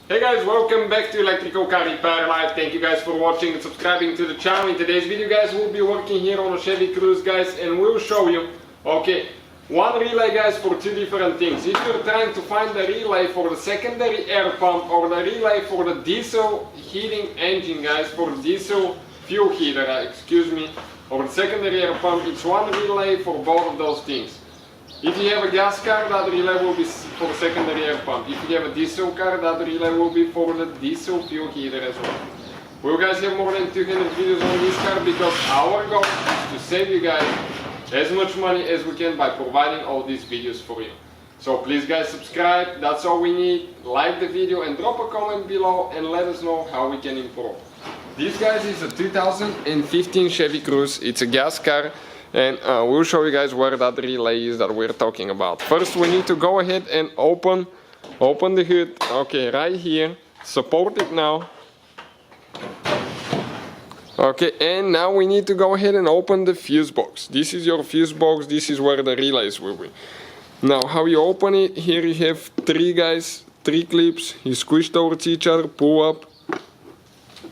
Hey guys, welcome back to Electrical Car Repair Live. Thank you guys for watching and subscribing to the channel. In today's video guys, we'll be working here on a Chevy Cruze guys, and we'll show you, okay, one relay guys for two different things. If you're trying to find the relay for the secondary air pump or the relay for the diesel heating engine guys, for the diesel fuel heater, excuse me, or the secondary air pump, it's one relay for both of those things. If you have a gas car, that relay will be for the secondary air pump. If you have a diesel car, that relay will be for the diesel fuel heater as well. We'll guys have more than 200 videos on this car because our goal is to save you guys as much money as we can by providing all these videos for you. So please guys subscribe, that's all we need. Like the video and drop a comment below and let us know how we can improve. This guys is a 2015 Chevy Cruze. It's a gas car. And we'll show you guys where that relay is that we're talking about. First we need to go ahead and open the hood. Okay, right here. Support it now. Okay, and now we need to go ahead and open the fuse box. This is your fuse box. This is where the relays will be. Now how you open it, here you have three clips. You squish towards each other, pull up,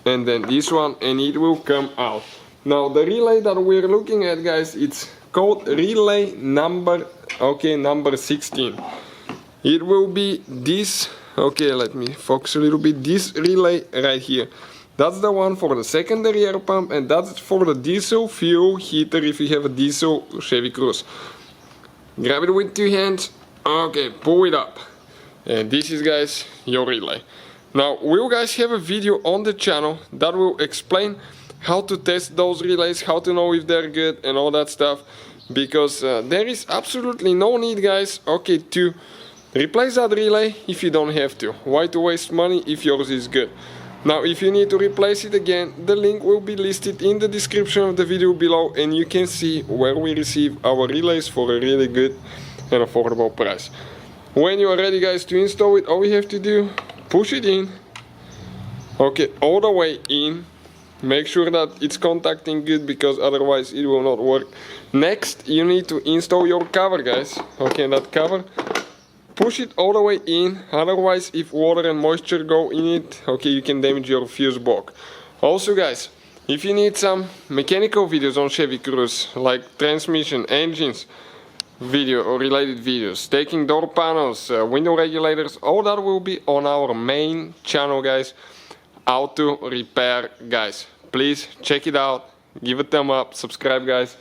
and then this one, and it will come out. Now the relay that we're looking at guys, it's called relay number 16. It will be this, okay, let me focus a little bit, this relay right here. That's the one for the secondary air pump, and that's for the diesel fuel heater if you have a diesel Chevy Cruze. Grab it with two hands, okay, pull it up. And this is guys your relay. Now we'll guys have a video on the channel that will explain how to test those relays, how to know if they're good and all that stuff, because there is absolutely no need guys, okay, to replace that relay if you don't have to. Why to waste money if yours is good? Now if you need to replace it again, the link will be listed in the description of the video below, and you can see where we receive our relays for a really good and affordable price. When you are ready guys to install it, all you have to do, push it in, okay, all the way in. Make sure that it's contacting good because otherwise it will not work. Next you need to install your cover guys. Okay, that cover, push it all the way in, otherwise if water and moisture go in it, okay, you can damage your fuse box. Also guys, if you need some mechanical videos on Chevy Cruze, like transmission, engines video or related videos, taking door panels, window regulators, all that will be on our main channel guys, Auto Repair guys. Please check it out, give a thumb up, subscribe guys.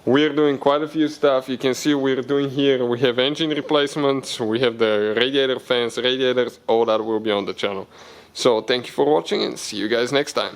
We're doing quite a few stuff. You can see we're doing here, we have engine replacements, we have the radiator fans, radiators, all that will be on the channel. So thank you for watching and see you guys next time.